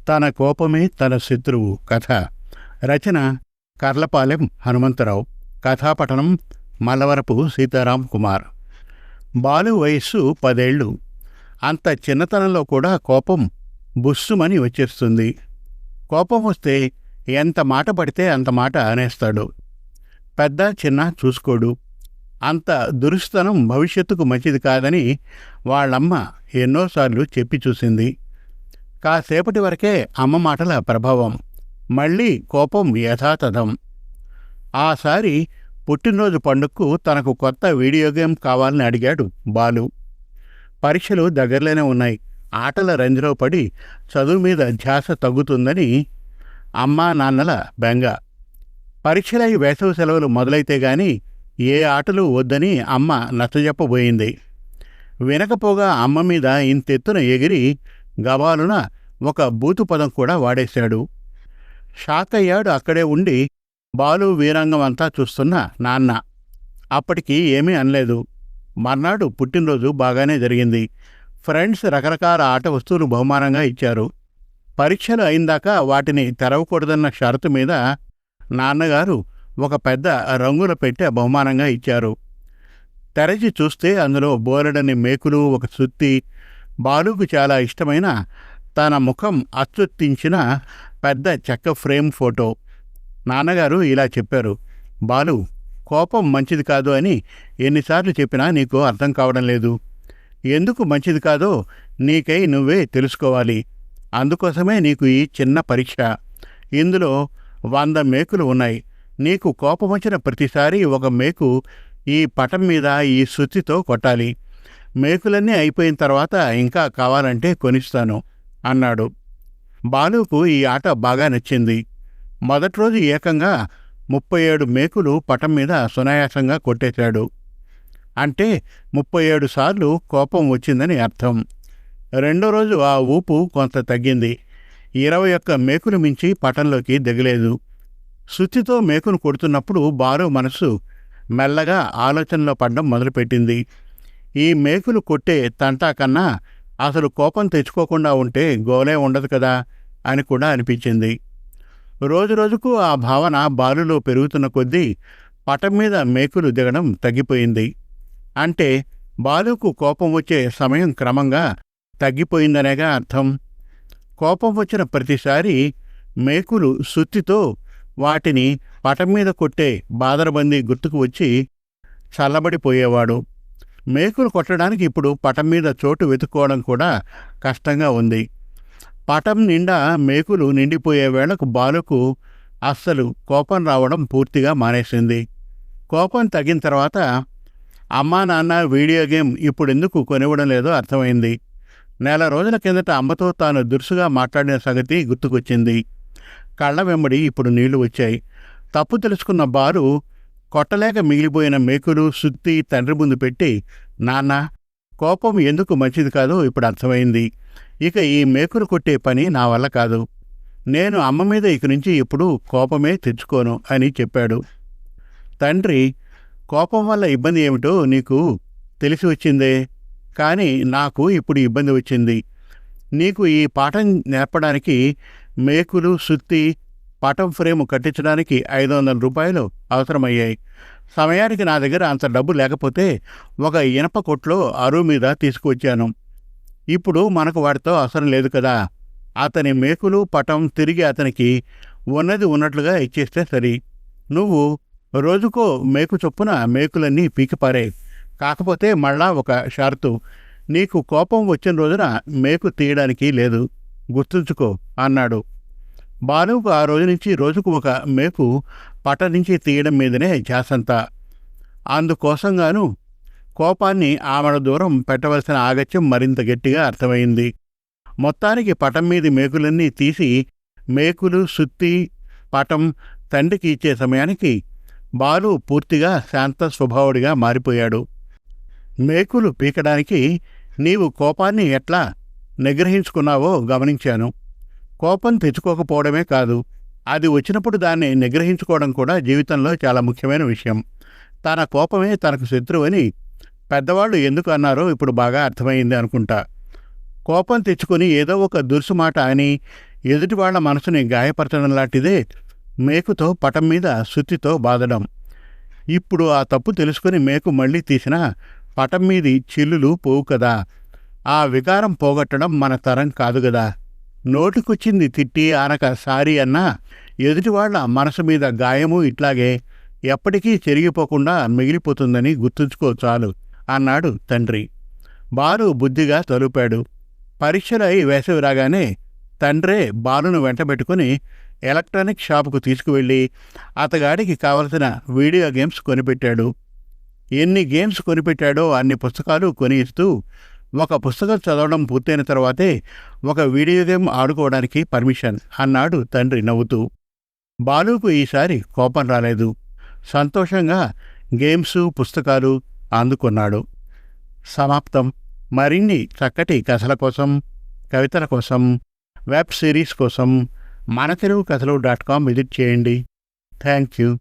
తన కోపమే తన శత్రువు కథ. రచన కర్లపాలెం హనుమంతరావు. కథాపఠనం మల్లవరపు సీతారాం కుమార్. బాలు వయస్సు 10 ఏళ్ళు. అంత చిన్నతనంలో కూడా కోపం బుస్సుమని వచ్చేస్తుంది. కోపం వస్తే ఎంత మాట పడితే అంత మాట అనేస్తాడు. పెద్ద చిన్న చూసుకోడు. అంత దురుస్తనం భవిష్యత్తుకు మంచిది కాదని వాళ్ళమ్మ ఎన్నోసార్లు చెప్పి చూసింది. కాసేపటి వరకే అమ్మ మాటల ప్రభావం. మళ్ళీ కోపం యథాతథం. ఆసారి పుట్టినరోజు పండుగకు తనకు కొత్త వీడియో గేమ్ కావాలని అడిగాడు బాలు. పరీక్షలు దగ్గరలోనే ఉన్నాయి. ఆటల రంజులో పడి చదువు మీద ధ్యాస తగ్గుతుందని అమ్మా నాన్నల బెంగ. పరీక్షలై వేసవి సెలవులు మొదలైతే గాని ఏ ఆటలు వద్దని అమ్మ నచ్చజెప్పబోయింది. వినకపోగా అమ్మ మీద ఇంతెత్తున ఎగిరి గబాలున ఒక బూతు పదం కూడా వాడేశాడు. షాక్ అయ్యాడు అక్కడే ఉండి బాలు వీరాంగం అంతా చూస్తున్న నాన్న. అప్పటికి ఏమీ అనలేదు. మర్నాడు పుట్టినరోజు బాగానే జరిగింది. ఫ్రెండ్స్ రకరకాల ఆట వస్తువులు బహుమానంగా ఇచ్చారు. పరీక్షలు అయిందాక వాటిని తెరవకూడదన్న షరతు మీద నాన్నగారు ఒక పెద్ద రంగుల పెట్టె బహుమానంగా ఇచ్చారు. తెరచి చూస్తే అందులో బోలెడని మేకులు, ఒక సుత్తి, బాలుకు చాలా ఇష్టమైన తన ముఖం అచ్చొత్తించిన పెద్ద చెక్క ఫ్రేమ్ ఫోటో. నాన్నగారు ఇలా చెప్పారు: బాలు, కోపం మంచిది కాదు అని ఎన్నిసార్లు చెప్పినా నీకు అర్థం కావడం లేదు. ఎందుకు మంచిది కాదో నీకై నువ్వే తెలుసుకోవాలి. అందుకోసమే నీకు ఈ చిన్న పరీక్ష. ఇందులో 100 మేకులు ఉన్నాయి. నీకు కోపం వచ్చిన ప్రతిసారి ఒక మేకు ఈ పటం మీద ఈ సుత్తితో కొట్టాలి. మేకులన్నీ అయిపోయిన తర్వాత ఇంకా కావాలంటే కొనిస్తాను అన్నాడు. బాలుకు ఈ ఆట బాగా నచ్చింది. మొదటి రోజు ఏకంగా 37 మేకులు పటం మీద సునాయాసంగా కొట్టేశాడు. అంటే 37 సార్లు కోపం వచ్చిందని అర్థం. రెండో రోజు ఆ ఊపు కొంత తగ్గింది. 21 మేకులు మించి పటంలోకి దిగలేదు. సుత్తితో మేకును కొడుతున్నప్పుడు బాలు మనసు మెల్లగా ఆలోచనలో పడ్డం మొదలుపెట్టింది. ఈ మేకులు కొట్టే తంటా కన్నా అసలు కోపం తెచ్చుకోకుండా ఉంటే గోలే ఉండదు కదా అని కూడా అనిపించింది. రోజురోజుకు ఆ భావన బాలులో పెరుగుతున్న కొద్దీ పటం మీద మేకులు దిగడం తగ్గిపోయింది. అంటే బాలుకు కోపం వచ్చే సమయం క్రమంగా తగ్గిపోయిందనేగా అర్థం. కోపం వచ్చిన ప్రతిసారి మేకులు సుత్తితో వాటిని పటం మీద కొట్టే బాదరబందీ గుర్తుకు వచ్చి చల్లబడిపోయేవాడు. మేకులు కొట్టడానికి ఇప్పుడు పటం మీద చోటు వెతుక్కోవడం కూడా కష్టంగా ఉంది. పటం నిండా మేకులు నిండిపోయే వేళకు బాలుకు అస్సలు కోపం రావడం పూర్తిగా మానేసింది. కోపం తగ్గిన తర్వాత అమ్మా నాన్న వీడియో గేమ్ ఇప్పుడెందుకు కొనివ్వడం లేదో అర్థమైంది. నెల రోజుల కిందట అమ్మతో తాను దురుసుగా మాట్లాడిన సంగతి గుర్తుకొచ్చింది. కళ్ళ వెంబడి ఇప్పుడు నీళ్లు వచ్చాయి. తప్పు తెలుసుకున్న బాలు కొట్టలేక మిగిలిపోయిన మేకులు, సుత్తి తండ్రి ముందు పెట్టి, నాన్న, కోపం ఎందుకు మంచిది కాదో ఇప్పుడు అర్థమైంది. ఇక ఈ మేకులు కొట్టే పని నా వల్ల కాదు. నేను అమ్మ మీద ఇక నుంచి ఇప్పుడు కోపమే తెచ్చుకోను అని చెప్పాడు. తండ్రి, కోపం వల్ల ఇబ్బంది ఏమిటో నీకు తెలిసి వచ్చిందే, కానీ నాకు ఇప్పుడు ఇబ్బంది వచ్చింది. నీకు ఈ పాఠం నేర్పడానికి మేకులు, సుత్తి, పటం ఫ్రేము కట్టించడానికి 500 రూపాయలు అవసరమయ్యాయి. సమయానికి నా దగ్గర అంత డబ్బు లేకపోతే ఒక ఇనప కొట్లో అరువు మీద తీసుకువచ్చాను. ఇప్పుడు మనకు వాటితో అవసరం లేదు కదా. అతని మేకులు, పటం తిరిగి అతనికి ఉన్నది ఉన్నట్లుగా ఇచ్చేస్తే సరి. నువ్వు రోజుకో మేకు చొప్పున మేకులన్నీ పీకిపారే. కాకపోతే మళ్ళా ఒక షరతు: నీకు కోపం వచ్చిన రోజున మేకు తీయడానికి లేదు, గుర్తుంచుకో అన్నాడు. బాలుకు ఆ రోజు నుంచి రోజుకు ఒక మేకు పటం నుంచి తీయడం మీదనే ధ్యాసంతా. అందుకోసంగాను కోపాన్ని ఆమెడ దూరం పెట్టవలసిన ఆగత్యం మరింత గట్టిగా అర్థమైంది. మొత్తానికి పటం మీది మేకులన్నీ తీసి మేకులు, సుత్తి, పటం తండ్రికి ఇచ్చే సమయానికి బాలు పూర్తిగా శాంత స్వభావుడిగా మారిపోయాడు. మేకులు పీకడానికి నీవు కోపాన్ని ఎట్లా నిగ్రహించుకున్నావో గమనించాను. కోపం తెచ్చుకోకపోవడమే కాదు, అది వచ్చినప్పుడు దాన్ని నిగ్రహించుకోవడం కూడా జీవితంలో చాలా ముఖ్యమైన విషయం. తన కోపమే తనకు శత్రువని పెద్దవాళ్ళు ఎందుకు అన్నారో ఇప్పుడు బాగా అర్థమైంది అనుకుంటా. కోపం తెచ్చుకొని ఏదో ఒక దురుసు మాట అని ఎదుటివాళ్ల మనసుని గాయపరచడం లాంటిదే మేకుతో పటం మీద సుత్తితో బాదడం. ఇప్పుడు ఆ తప్పు తెలుసుకుని మేకు మళ్ళీ తీసినా పటం మీది చిల్లులు పోవు కదా. ఆ వికారం పోగొట్టడం మన తరం కాదు గదా. నోటికొచ్చింది తిట్టి ఆనక సారీ అన్నా ఎదుటివాళ్ల మనసు మీద గాయము ఇట్లాగే ఎప్పటికీ చెరిగిపోకుండా మిగిలిపోతుందని గుర్తుంచుకో చాలు అన్నాడు తండ్రి. బాలు బుద్ధిగా తలుపాడు. పరీక్షలై వేసవి రాగానే తండ్రే బాలును వెంటబెట్టుకుని ఎలక్ట్రానిక్ షాపుకు తీసుకువెళ్ళి అతగాడికి కావలసిన వీడియో గేమ్స్ కొనిపెట్టాడు. ఎన్ని గేమ్స్ కొనిపెట్టాడో అన్ని పుస్తకాలు కొని ఇస్తూ ఒక పుస్తకం చదవడం పూర్తయిన తర్వాతే ఒక వీడియో గేమ్ ఆడుకోవడానికి పర్మిషన్ అన్నాడు తండ్రి నవ్వుతూ. బాలుకు ఈసారి కోపం రాలేదు. సంతోషంగా గేమ్సు పుస్తకాలు అందుకున్నాడు. సమాప్తం. మరిన్ని చక్కటి కథల కోసం, కవితల కోసం, వెబ్ సిరీస్ కోసం మనతెలుగుకథలు.com విజిట్ చేయండి. Thank you.